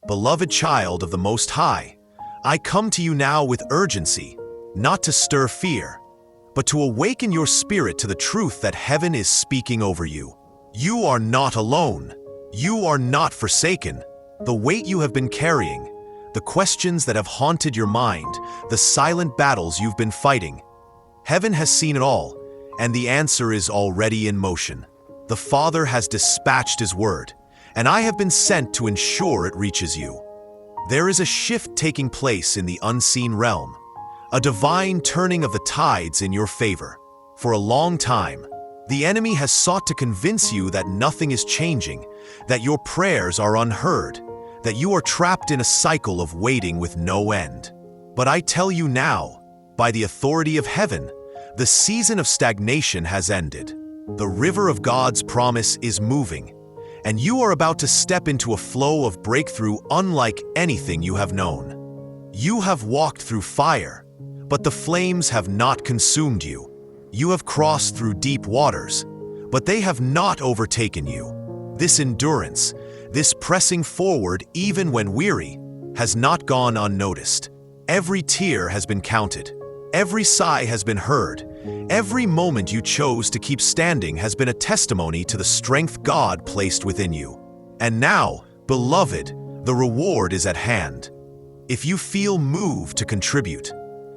Beloved child of the Most High, I come to you now with urgency, not to stir fear, but to awaken your spirit to the truth that heaven is speaking over you. You are not alone. You are not forsaken. The weight you have been carrying, the questions that have haunted your mind, the silent battles you've been fighting. Heaven has seen it all, and the answer is already in motion. The Father has dispatched His word, and I have been sent to ensure it reaches you. There is a shift taking place in the unseen realm, a divine turning of the tides in your favor. For a long time, the enemy has sought to convince you that nothing is changing, that your prayers are unheard, that you are trapped in a cycle of waiting with no end. But I tell you now, by the authority of heaven, the season of stagnation has ended. The river of God's promise is moving, and you are about to step into a flow of breakthrough unlike anything you have known. You have walked through fire, but the flames have not consumed you. You have crossed through deep waters, but they have not overtaken you. This endurance, this pressing forward even when weary, has not gone unnoticed. Every tear has been counted. Every sigh has been heard. Every moment you chose to keep standing has been a testimony to the strength God placed within you. And now, beloved, the reward is at hand. If you feel moved to contribute,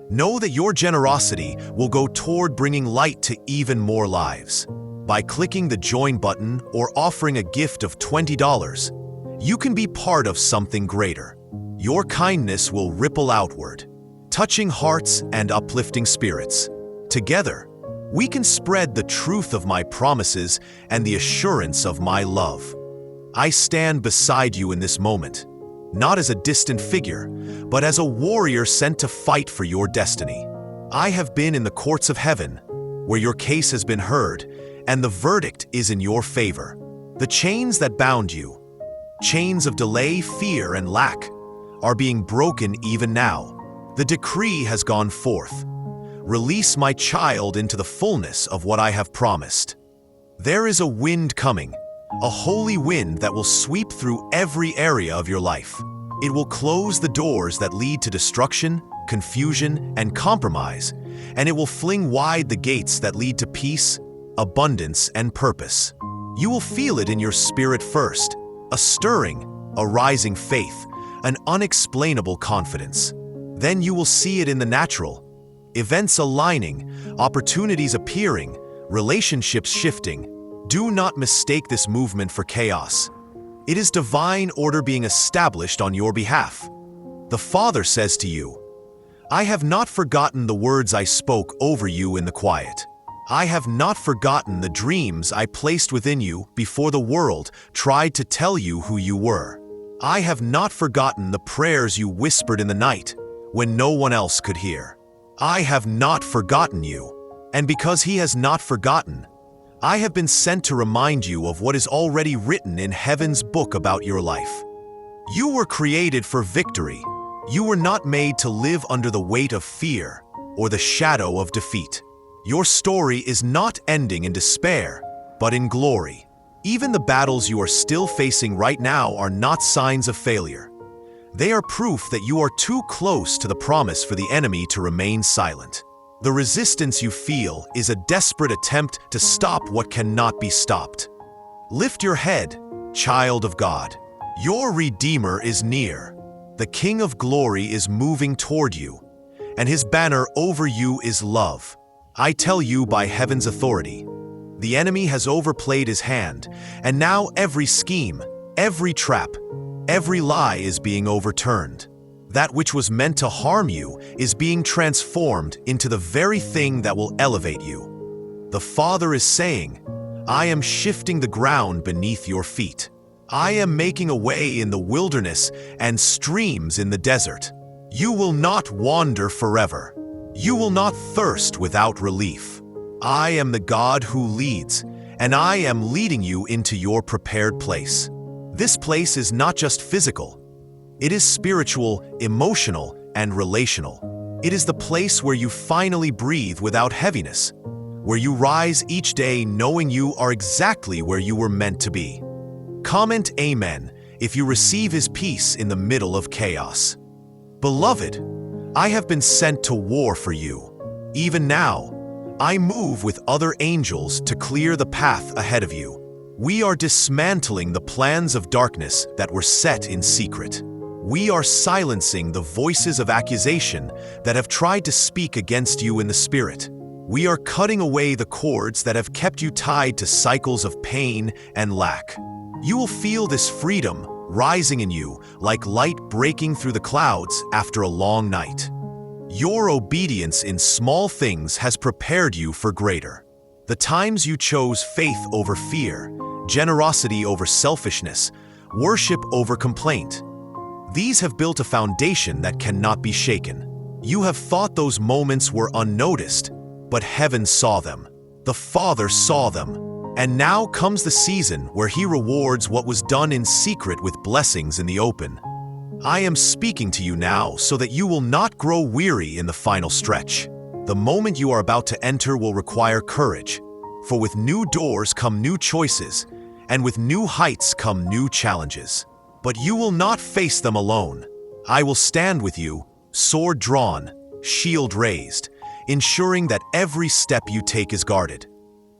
know that your generosity will go toward bringing light to even more lives. By clicking the join button or offering a gift of $20, you can be part of something greater. Your kindness will ripple outward, touching hearts and uplifting spirits. Together, we can spread the truth of my promises and the assurance of my love. I stand beside you in this moment, not as a distant figure, but as a warrior sent to fight for your destiny. I have been in the courts of heaven, where your case has been heard, and the verdict is in your favor. The chains that bound you, chains of delay, fear, and lack, are being broken even now. The decree has gone forth. Release my child into the fullness of what I have promised. There is a wind coming, a holy wind that will sweep through every area of your life. It will close the doors that lead to destruction, confusion, and compromise, and it will fling wide the gates that lead to peace, abundance, and purpose. You will feel it in your spirit first, a stirring, a rising faith, an unexplainable confidence. Then you will see it in the natural, events aligning, opportunities appearing, relationships shifting. Do not mistake this movement for chaos. It is divine order being established on your behalf. The Father says to you, I have not forgotten the words I spoke over you in the quiet. I have not forgotten the dreams I placed within you before the world tried to tell you who you were. I have not forgotten the prayers you whispered in the night when no one else could hear. I have not forgotten you, and because He has not forgotten, I have been sent to remind you of what is already written in heaven's book about your life. You were created for victory. You were not made to live under the weight of fear or the shadow of defeat. Your story is not ending in despair, but in glory. Even the battles you are still facing right now are not signs of failure. They are proof that you are too close to the promise for the enemy to remain silent. The resistance you feel is a desperate attempt to stop what cannot be stopped. Lift your head, child of God. Your Redeemer is near. The King of Glory is moving toward you, and His banner over you is love. I tell you by heaven's authority, the enemy has overplayed his hand, and now every scheme, every trap, every lie is being overturned. That which was meant to harm you is being transformed into the very thing that will elevate you. The Father is saying, I am shifting the ground beneath your feet. I am making a way in the wilderness and streams in the desert. You will not wander forever. You will not thirst without relief. I am the God who leads, and I am leading you into your prepared place. This place is not just physical. It is spiritual, emotional, and relational. It is the place where you finally breathe without heaviness, where you rise each day knowing you are exactly where you were meant to be. Comment Amen if you receive his peace in the middle of chaos. Beloved, I have been sent to war for you. Even now, I move with other angels to clear the path ahead of you. We are dismantling the plans of darkness that were set in secret. We are silencing the voices of accusation that have tried to speak against you in the spirit. We are cutting away the cords that have kept you tied to cycles of pain and lack. You will feel this freedom rising in you like light breaking through the clouds after a long night. Your obedience in small things has prepared you for greater. The times you chose faith over fear, generosity over selfishness, worship over complaint. These have built a foundation that cannot be shaken. You have thought those moments were unnoticed, but heaven saw them. The Father saw them. And now comes the season where he rewards what was done in secret with blessings in the open. I am speaking to you now so that you will not grow weary in the final stretch. The moment you are about to enter will require courage, for with new doors come new choices, and with new heights come new challenges. But you will not face them alone. I will stand with you, sword drawn, shield raised, ensuring that every step you take is guarded.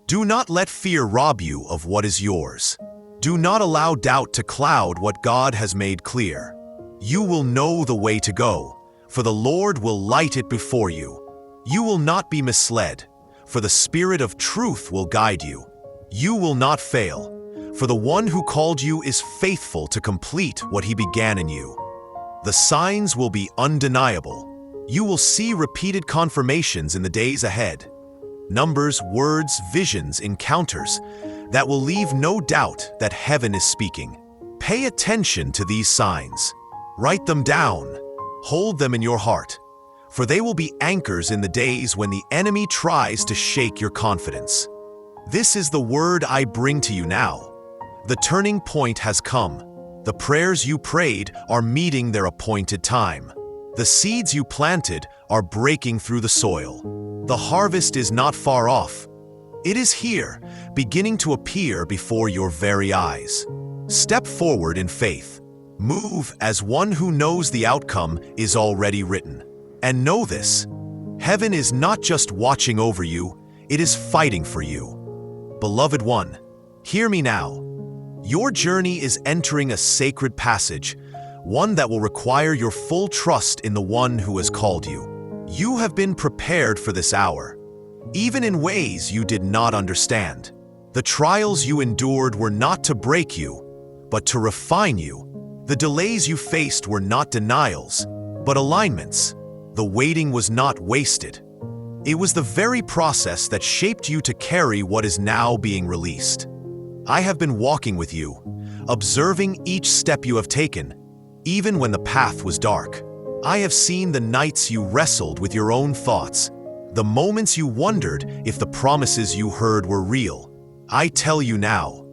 Do not let fear rob you of what is yours. Do not allow doubt to cloud what God has made clear. You will know the way to go, for the Lord will light it before you. You will not be misled, for the Spirit of truth will guide you. You will not fail, for the one who called you is faithful to complete what he began in you. The signs will be undeniable. You will see repeated confirmations in the days ahead. Numbers, words, visions, encounters that will leave no doubt that heaven is speaking. Pay attention to these signs. Write them down. Hold them in your heart, for they will be anchors in the days when the enemy tries to shake your confidence. This is the word I bring to you now. The turning point has come. The prayers you prayed are meeting their appointed time. The seeds you planted are breaking through the soil. The harvest is not far off. It is here, beginning to appear before your very eyes. Step forward in faith. Move as one who knows the outcome is already written. And know this: heaven is not just watching over you, it is fighting for you. Beloved one, hear me now. Your journey is entering a sacred passage, one that will require your full trust in the one who has called you. You have been prepared for this hour, even in ways you did not understand. The trials you endured were not to break you, but to refine you. The delays you faced were not denials, but alignments. The waiting was not wasted. It was the very process that shaped you to carry what is now being released. I have been walking with you, observing each step you have taken, even when the path was dark. I have seen the nights you wrestled with your own thoughts, the moments you wondered if the promises you heard were real. I tell you now,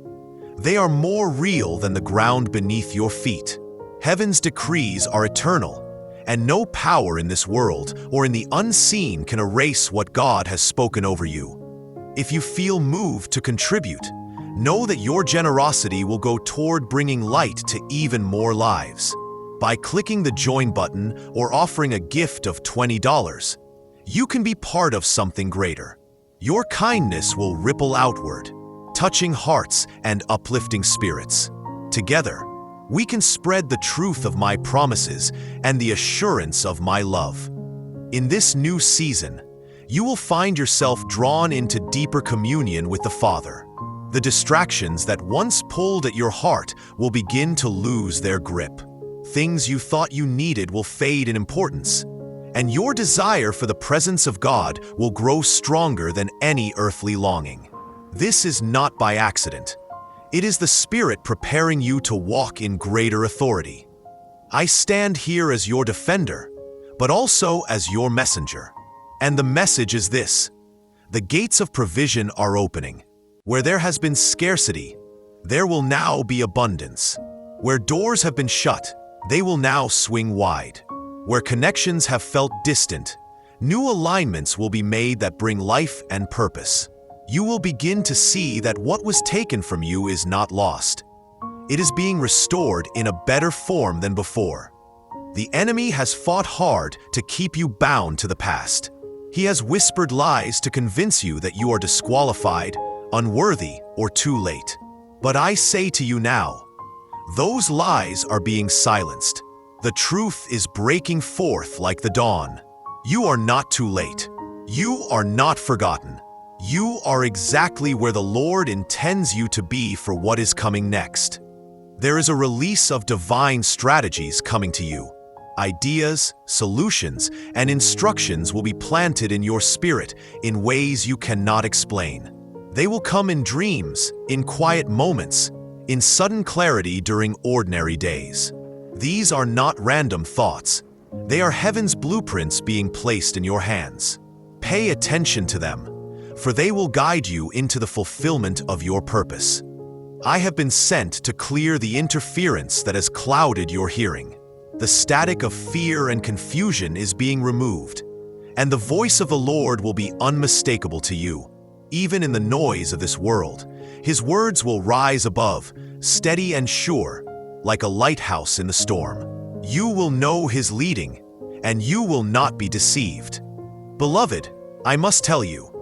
they are more real than the ground beneath your feet. Heaven's decrees are eternal, and no power in this world or in the unseen can erase what God has spoken over you. If you feel moved to contribute, know that your generosity will go toward bringing light to even more lives. By clicking the join button or offering a gift of $20, you can be part of something greater. Your kindness will ripple outward, touching hearts and uplifting spirits. Together, we can spread the truth of my promises and the assurance of my love. In this new season, you will find yourself drawn into deeper communion with the Father. The distractions that once pulled at your heart will begin to lose their grip. Things you thought you needed will fade in importance, and your desire for the presence of God will grow stronger than any earthly longing. This is not by accident. It is the Spirit preparing you to walk in greater authority. I stand here as your defender, but also as your messenger. And the message is this: the gates of provision are opening. Where there has been scarcity, there will now be abundance. Where doors have been shut, they will now swing wide. Where connections have felt distant, new alignments will be made that bring life and purpose. You will begin to see that what was taken from you is not lost. It is being restored in a better form than before. The enemy has fought hard to keep you bound to the past. He has whispered lies to convince you that you are disqualified, unworthy, or too late. But I say to you now, those lies are being silenced. The truth is breaking forth like the dawn. You are not too late. You are not forgotten. You are exactly where the Lord intends you to be for what is coming next. There is a release of divine strategies coming to you. Ideas, solutions, and instructions will be planted in your spirit in ways you cannot explain. They will come in dreams, in quiet moments, in sudden clarity during ordinary days. These are not random thoughts. They are heaven's blueprints being placed in your hands. Pay attention to them, for they will guide you into the fulfillment of your purpose. I have been sent to clear the interference that has clouded your hearing. The static of fear and confusion is being removed, and the voice of the Lord will be unmistakable to you. Even in the noise of this world, His words will rise above, steady and sure, like a lighthouse in the storm. You will know His leading, and you will not be deceived. Beloved, I must tell you,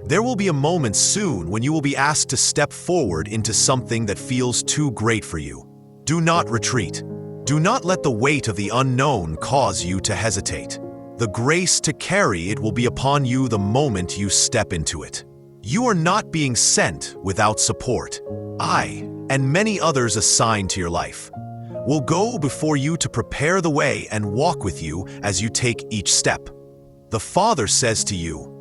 there will be a moment soon when you will be asked to step forward into something that feels too great for you. Do not retreat. Do not let the weight of the unknown cause you to hesitate. The grace to carry it will be upon you the moment you step into it. You are not being sent without support. I, and many others assigned to your life, will go before you to prepare the way and walk with you as you take each step. The Father says to you,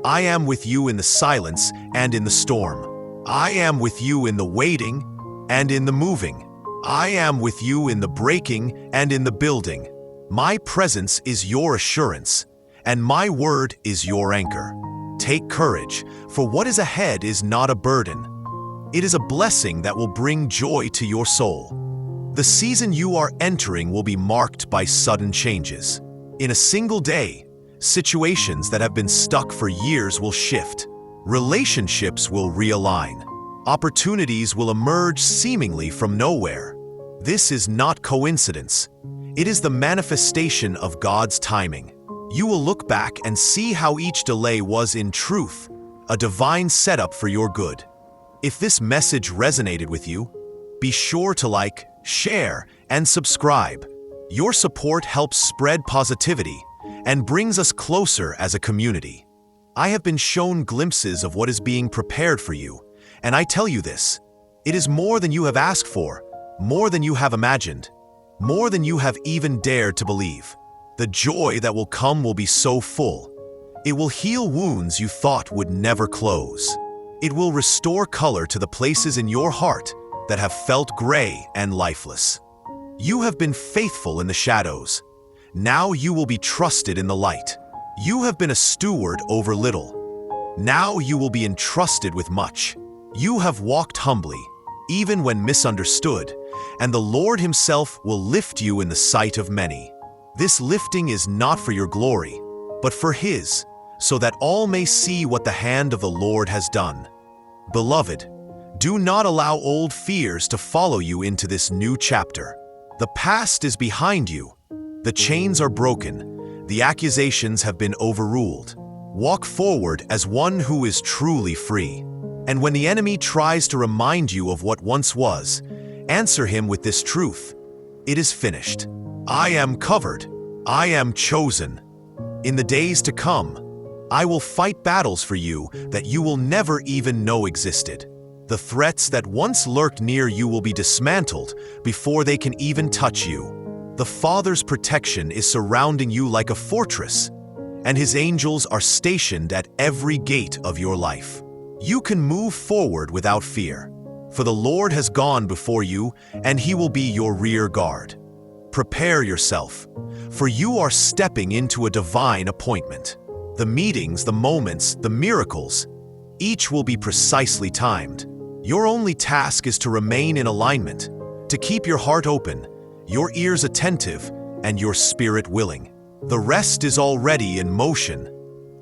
I am with you in the silence and in the storm. I am with you in the waiting and in the moving. I am with you in the breaking and in the building. My presence is your assurance, and my word is your anchor. Take courage, for what is ahead is not a burden. It is a blessing that will bring joy to your soul. The season you are entering will be marked by sudden changes. In a single day, situations that have been stuck for years will shift. Relationships will realign. Opportunities will emerge seemingly from nowhere. This is not coincidence. It is the manifestation of God's timing. You will look back and see how each delay was in truth a divine setup for your good. If this message resonated with you, be sure to like, share, and subscribe. Your support helps spread positivity and brings us closer as a community. I have been shown glimpses of what is being prepared for you, and I tell you this, it is more than you have asked for, more than you have imagined, more than you have even dared to believe. The joy that will come will be so full. It will heal wounds you thought would never close. It will restore color to the places in your heart that have felt gray and lifeless. You have been faithful in the shadows. Now you will be trusted in the light. You have been a steward over little. Now you will be entrusted with much. You have walked humbly, even when misunderstood, and the Lord Himself will lift you in the sight of many. This lifting is not for your glory, but for His, so that all may see what the hand of the Lord has done. Beloved, do not allow old fears to follow you into this new chapter. The past is behind you. The chains are broken. The accusations have been overruled. Walk forward as one who is truly free. And when the enemy tries to remind you of what once was, answer him with this truth. It is finished. I am covered. I am chosen. In the days to come, I will fight battles for you that you will never even know existed. The threats that once lurked near you will be dismantled before they can even touch you. The Father's protection is surrounding you like a fortress, and His angels are stationed at every gate of your life. You can move forward without fear, for the Lord has gone before you, and He will be your rear guard. Prepare yourself, for you are stepping into a divine appointment. The meetings, the moments, the miracles, each will be precisely timed. Your only task is to remain in alignment, to keep your heart open, your ears attentive, and your spirit willing. The rest is already in motion.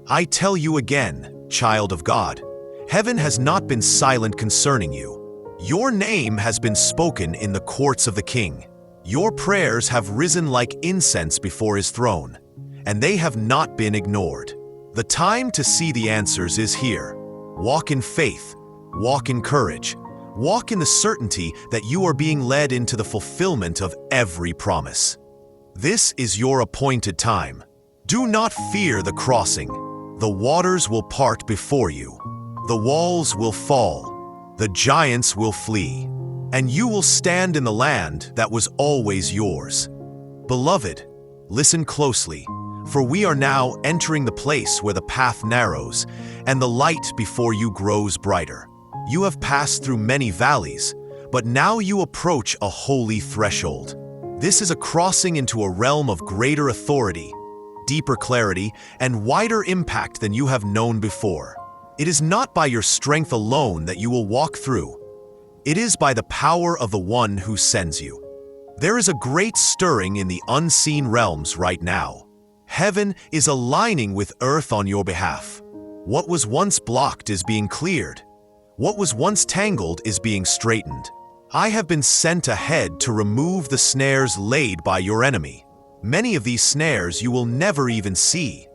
I tell you again, child of God, heaven has not been silent concerning you. Your name has been spoken in the courts of the King. Your prayers have risen like incense before his throne, and they have not been ignored. The time to see the answers is here. Walk in faith, walk in courage, walk in the certainty that you are being led into the fulfillment of every promise. This is your appointed time. Do not fear the crossing. The waters will part before you. The walls will fall. The giants will flee. And you will stand in the land that was always yours. Beloved, listen closely, for we are now entering the place where the path narrows and the light before you grows brighter. You have passed through many valleys, but now you approach a holy threshold. This is a crossing into a realm of greater authority, deeper clarity, and wider impact than you have known before. It is not by your strength alone that you will walk through. It is by the power of the one who sends you. There is a great stirring in the unseen realms right now. Heaven is aligning with earth on your behalf. What was once blocked is being cleared. What was once tangled is being straightened. I have been sent ahead to remove the snares laid by your enemy. Many of these snares you will never even see,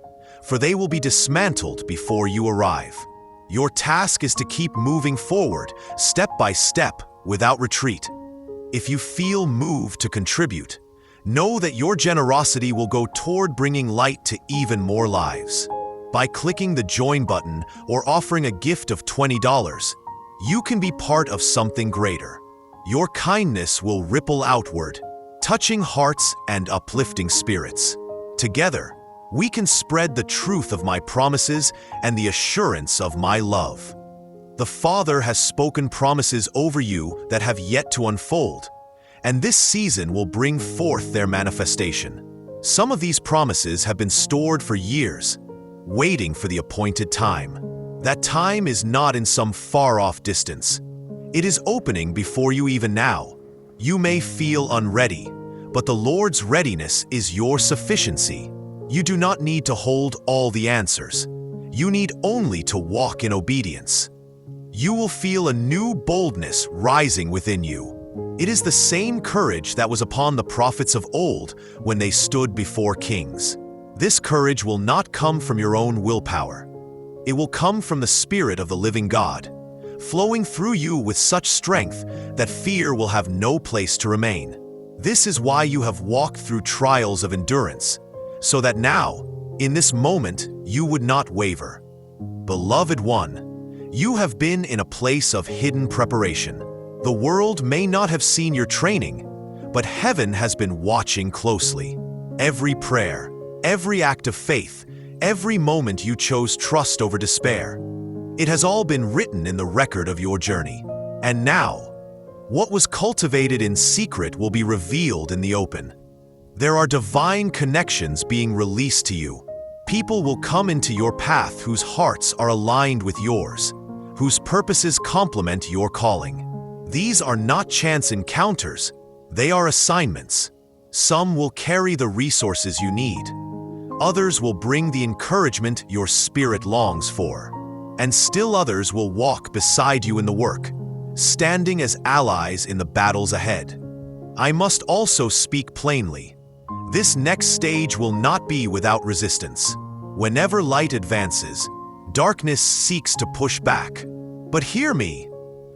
for they will be dismantled before you arrive. Your task is to keep moving forward, step by step, without retreat. If you feel moved to contribute, know that your generosity will go toward bringing light to even more lives. By clicking the join button or offering a gift of $20, you can be part of something greater. Your kindness will ripple outward, touching hearts and uplifting spirits. Together, we can spread the truth of my promises and the assurance of my love. The Father has spoken promises over you that have yet to unfold, and this season will bring forth their manifestation. Some of these promises have been stored for years, waiting for the appointed time. That time is not in some far-off distance. It is opening before you even now. You may feel unready, but the Lord's readiness is your sufficiency. You do not need to hold all the answers. You need only to walk in obedience. You will feel a new boldness rising within you. It is the same courage that was upon the prophets of old when they stood before kings. This courage will not come from your own willpower. It will come from the Spirit of the living God, flowing through you with such strength that fear will have no place to remain. This is why you have walked through trials of endurance, so that now, in this moment, you would not waver. Beloved one, you have been in a place of hidden preparation. The world may not have seen your training, but heaven has been watching closely. Every prayer, every act of faith, every moment you chose trust over despair, it has all been written in the record of your journey. And now, what was cultivated in secret will be revealed in the open. There are divine connections being released to you. People will come into your path whose hearts are aligned with yours, whose purposes complement your calling. These are not chance encounters, they are assignments. Some will carry the resources you need. Others will bring the encouragement your spirit longs for. And still others will walk beside you in the work, standing as allies in the battles ahead. I must also speak plainly. This next stage will not be without resistance. Whenever light advances, darkness seeks to push back. But hear me,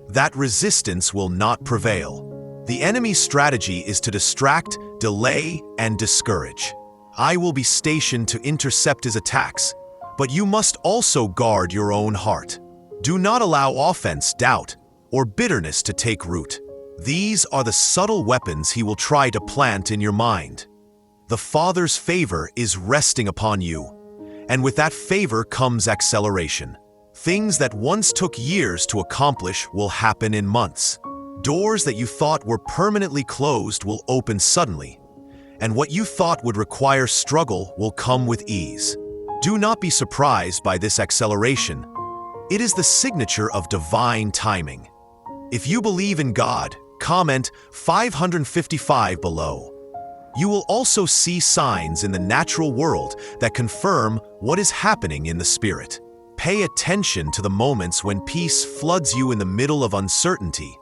that resistance will not prevail. The enemy's strategy is to distract, delay, and discourage. I will be stationed to intercept his attacks, but you must also guard your own heart. Do not allow offense, doubt, or bitterness to take root. These are the subtle weapons he will try to plant in your mind. The Father's favor is resting upon you, and with that favor comes acceleration. Things that once took years to accomplish will happen in months. Doors that you thought were permanently closed will open suddenly, and what you thought would require struggle will come with ease. Do not be surprised by this acceleration. It is the signature of divine timing. If you believe in God, comment 555 below. You will also see signs in the natural world that confirm what is happening in the spirit. Pay attention to the moments when peace floods you in the middle of uncertainty,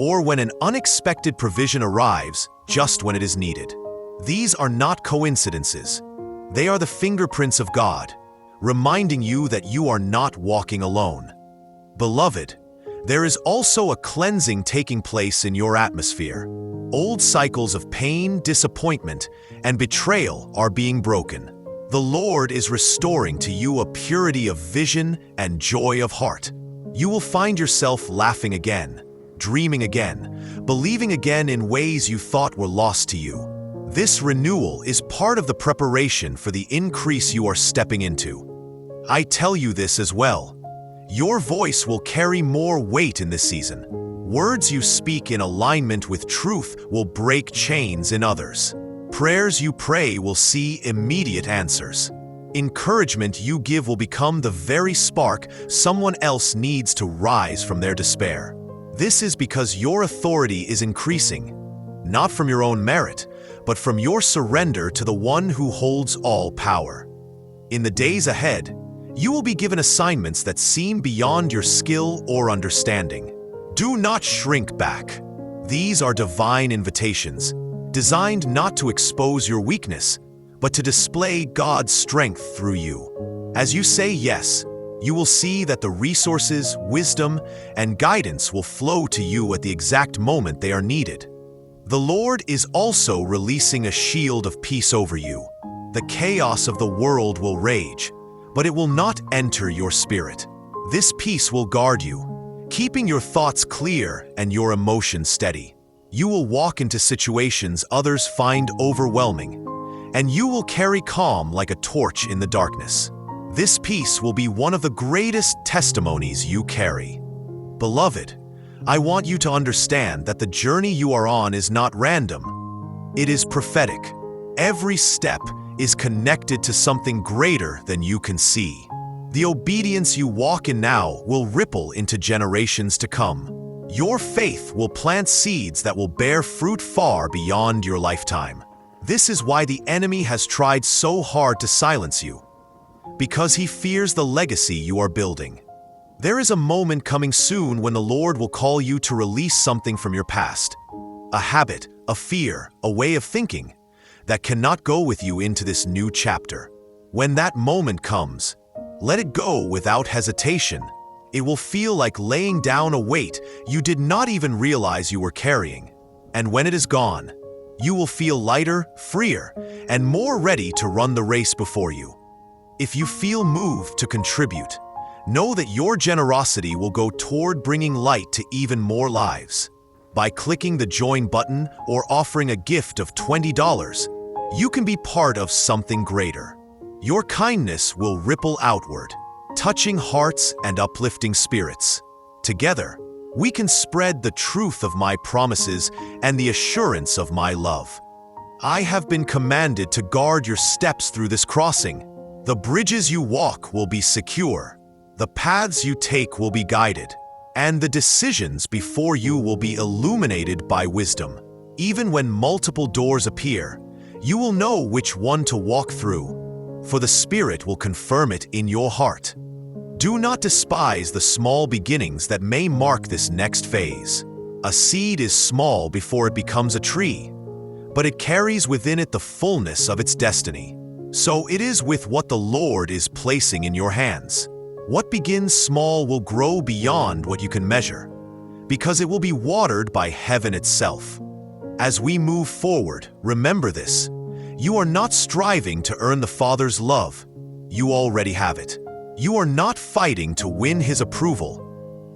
or when an unexpected provision arrives just when it is needed. These are not coincidences. They are the fingerprints of God, reminding you that you are not walking alone. Beloved, there is also a cleansing taking place in your atmosphere. Old cycles of pain, disappointment, and betrayal are being broken. The Lord is restoring to you a purity of vision and joy of heart. You will find yourself laughing again, dreaming again, believing again in ways you thought were lost to you. This renewal is part of the preparation for the increase you are stepping into. I tell you this as well. Your voice will carry more weight in this season. Words you speak in alignment with truth will break chains in others. Prayers you pray will see immediate answers. Encouragement you give will become the very spark someone else needs to rise from their despair. This is because your authority is increasing, not from your own merit, but from your surrender to the one who holds all power. In the days ahead, you will be given assignments that seem beyond your skill or understanding. Do not shrink back. These are divine invitations, designed not to expose your weakness, but to display God's strength through you. As you say yes, you will see that the resources, wisdom, and guidance will flow to you at the exact moment they are needed. The Lord is also releasing a shield of peace over you. The chaos of the world will rage, but it will not enter your spirit. This peace will guard you, keeping your thoughts clear and your emotions steady. You will walk into situations others find overwhelming, and you will carry calm like a torch in the darkness. This peace will be one of the greatest testimonies you carry. Beloved, I want you to understand that the journey you are on is not random. It is prophetic. Every step is connected to something greater than you can see. The obedience you walk in now will ripple into generations to come. Your faith will plant seeds that will bear fruit far beyond your lifetime. This is why the enemy has tried so hard to silence you, because he fears the legacy you are building. There is a moment coming soon when the Lord will call you to release something from your past, a habit, a fear, a way of thinking that cannot go with you into this new chapter. When that moment comes, let it go without hesitation. It will feel like laying down a weight you did not even realize you were carrying. And when it is gone, you will feel lighter, freer, and more ready to run the race before you. If you feel moved to contribute, know that your generosity will go toward bringing light to even more lives. By clicking the join button or offering a gift of $20, you can be part of something greater. Your kindness will ripple outward, touching hearts and uplifting spirits. Together, we can spread the truth of my promises and the assurance of my love. I have been commanded to guard your steps through this crossing. The bridges you walk will be secure, the paths you take will be guided, and the decisions before you will be illuminated by wisdom. Even when multiple doors appear, you will know which one to walk through, for the Spirit will confirm it in your heart. Do not despise the small beginnings that may mark this next phase. A seed is small before it becomes a tree, but it carries within it the fullness of its destiny. So it is with what the Lord is placing in your hands. What begins small will grow beyond what you can measure, because it will be watered by heaven itself. As we move forward, remember this: you are not striving to earn the Father's love. You already have it. You are not fighting to win His approval.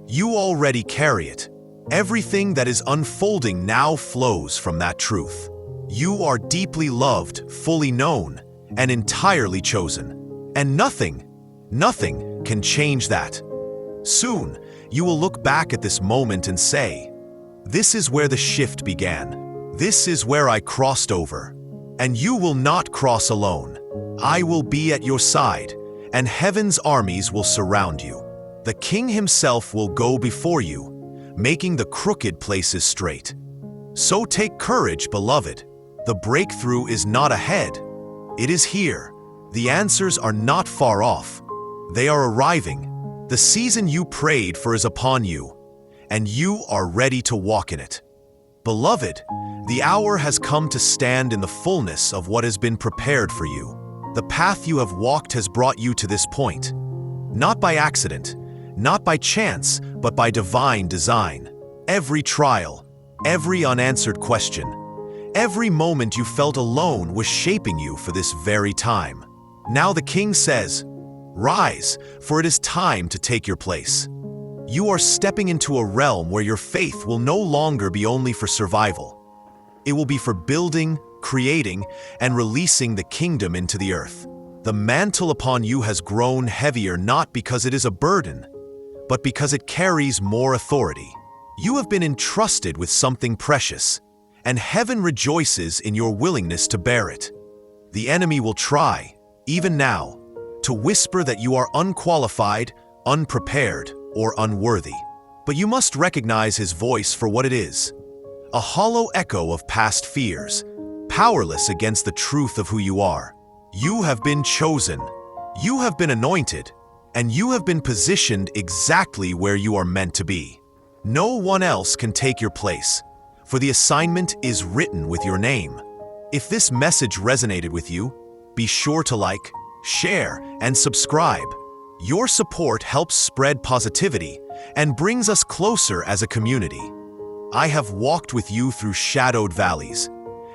You already carry it. Everything that is unfolding now flows from that truth. You are deeply loved, fully known, and entirely chosen. And nothing can change that. Soon, you will look back at this moment and say, "This is where the shift began. This is where I crossed over." And you will not cross alone. I will be at your side, and heaven's armies will surround you. The King himself will go before you, making the crooked places straight. So take courage, beloved. The breakthrough is not ahead. It is here. The answers are not far off. They are arriving. The season you prayed for is upon you, and you are ready to walk in it. Beloved, the hour has come to stand in the fullness of what has been prepared for you. The path you have walked has brought you to this point. Not by accident, not by chance, but by divine design. Every trial, every unanswered question, every moment you felt alone was shaping you for this very time. Now the King says, "Rise, for it is time to take your place." You are stepping into a realm where your faith will no longer be only for survival. It will be for building, creating, and releasing the kingdom into the earth. The mantle upon you has grown heavier not because it is a burden, but because it carries more authority. You have been entrusted with something precious, and heaven rejoices in your willingness to bear it. The enemy will try, even now, to whisper that you are unqualified, unprepared, or unworthy. But you must recognize his voice for what it is: a hollow echo of past fears, powerless against the truth of who you are. You have been chosen, you have been anointed, and you have been positioned exactly where you are meant to be. No one else can take your place, for the assignment is written with your name. If this message resonated with you, be sure to like, share, and subscribe. Your support helps spread positivity and brings us closer as a community. I have walked with you through shadowed valleys,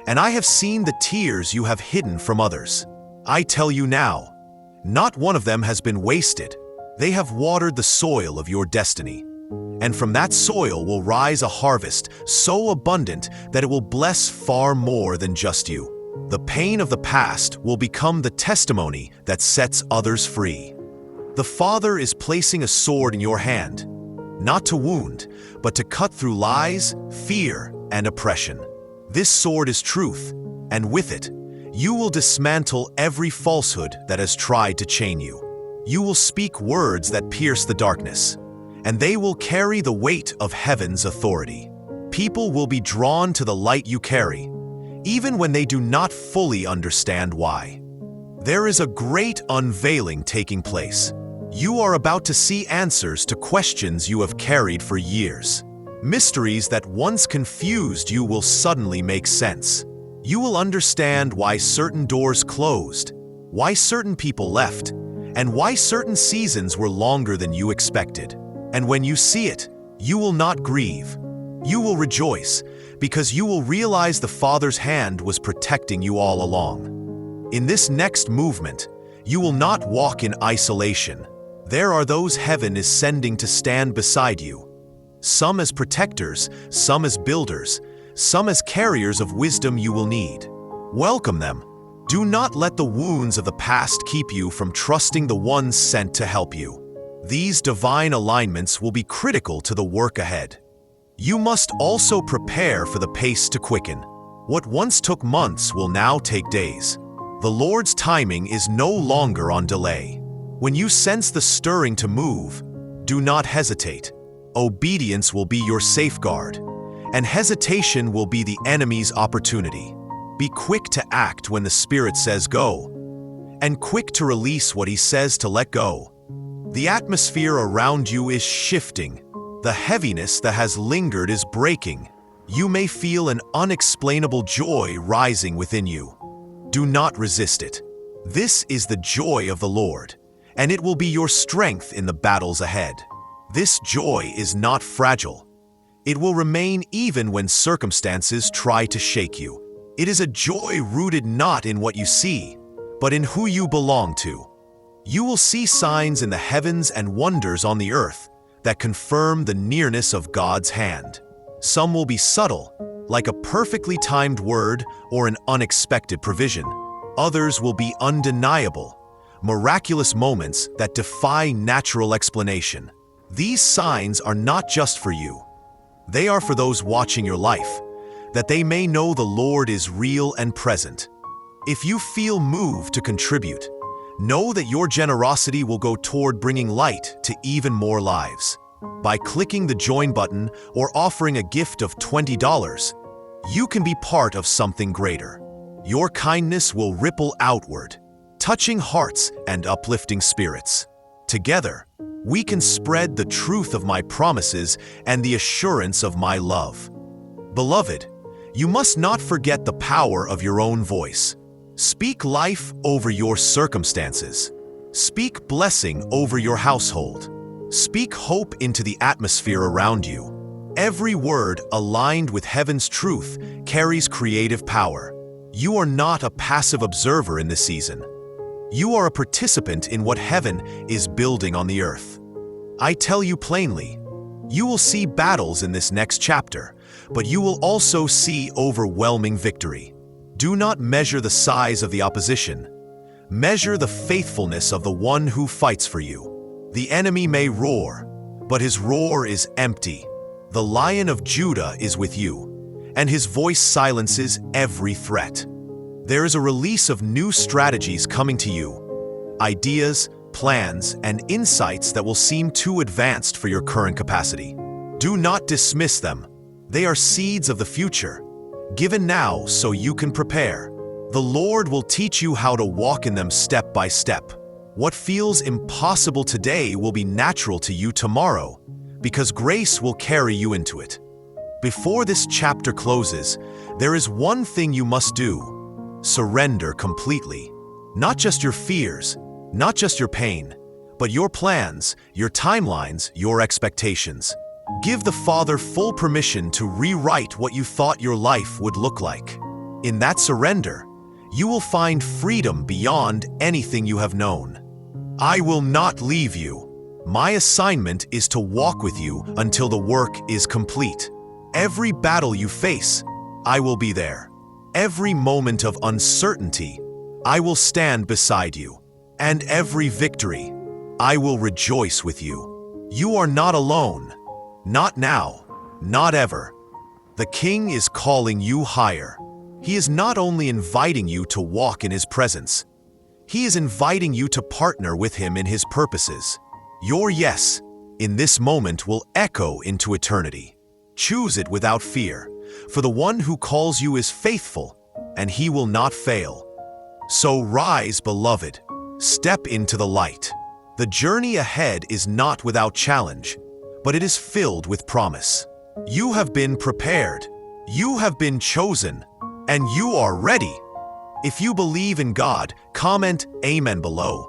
and I have seen the tears you have hidden from others. I tell you now, not one of them has been wasted. They have watered the soil of your destiny. And from that soil will rise a harvest so abundant that it will bless far more than just you. The pain of the past will become the testimony that sets others free. The Father is placing a sword in your hand, not to wound, but to cut through lies, fear, and oppression. This sword is truth, and with it, you will dismantle every falsehood that has tried to chain you. You will speak words that pierce the darkness, and they will carry the weight of heaven's authority. People will be drawn to the light you carry, even when they do not fully understand why. There is a great unveiling taking place. You are about to see answers to questions you have carried for years. Mysteries that once confused you will suddenly make sense. You will understand why certain doors closed, why certain people left, and why certain seasons were longer than you expected. And when you see it, you will not grieve. You will rejoice, because you will realize the Father's hand was protecting you all along. In this next movement, you will not walk in isolation. There are those heaven is sending to stand beside you. Some as protectors, some as builders, some as carriers of wisdom you will need. Welcome them. Do not let the wounds of the past keep you from trusting the ones sent to help you. These divine alignments will be critical to the work ahead. You must also prepare for the pace to quicken. What once took months will now take days. The Lord's timing is no longer on delay. When you sense the stirring to move, do not hesitate. Obedience will be your safeguard, and hesitation will be the enemy's opportunity. Be quick to act when the Spirit says go, and quick to release what He says to let go. The atmosphere around you is shifting. The heaviness that has lingered is breaking. You may feel an unexplainable joy rising within you. Do not resist it. This is the joy of the Lord, and it will be your strength in the battles ahead. This joy is not fragile. It will remain even when circumstances try to shake you. It is a joy rooted not in what you see, but in who you belong to. You will see signs in the heavens and wonders on the earth that confirm the nearness of God's hand. Some will be subtle, like a perfectly timed word or an unexpected provision. Others will be undeniable, miraculous moments that defy natural explanation. These signs are not just for you. They are for those watching your life, that they may know the Lord is real and present. If you feel moved to contribute, know that your generosity will go toward bringing light to even more lives. By clicking the join button or offering a gift of $20, you can be part of something greater. Your kindness will ripple outward, touching hearts and uplifting spirits. Together, We can spread the truth of my promises and the assurance of my love. Beloved, you must not forget the power of your own voice. Speak life over your circumstances. Speak blessing over your household. Speak hope into the atmosphere around you. Every word aligned with heaven's truth carries creative power. You are not a passive observer in this season. You are a participant in what heaven is building on the earth. I tell you plainly, you will see battles in this next chapter, but you will also see overwhelming victory. Do not measure the size of the opposition. Measure the faithfulness of the one who fights for you. The enemy may roar, but his roar is empty. The Lion of Judah is with you, and his voice silences every threat. There is a release of new strategies coming to you, ideas, plans, and insights that will seem too advanced for your current capacity. Do not dismiss them. They are seeds of the future, given now so you can prepare. The Lord will teach you how to walk in them step by step. What feels impossible today will be natural to you tomorrow, because grace will carry you into it. Before this chapter closes, there is one thing you must do: surrender completely. Not just your fears, not just your pain, but your plans, your timelines, your expectations. Give the Father full permission to rewrite what you thought your life would look like. In that surrender, you will find freedom beyond anything you have known. I will not leave you. My assignment is to walk with you until the work is complete. Every battle you face, I will be there. Every moment of uncertainty, I will stand beside you. And every victory, I will rejoice with you. You are not alone. Not now, not ever. The King is calling you higher. He is not only inviting you to walk in His presence, He is inviting you to partner with Him in His purposes. Your yes in this moment will echo into eternity. Choose it without fear, for the one who calls you is faithful, and He will not fail. So rise, beloved. Step into the light. The journey ahead is not without challenge, but it is filled with promise. You have been prepared. You have been chosen, and you are ready. If you believe in God, comment Amen below.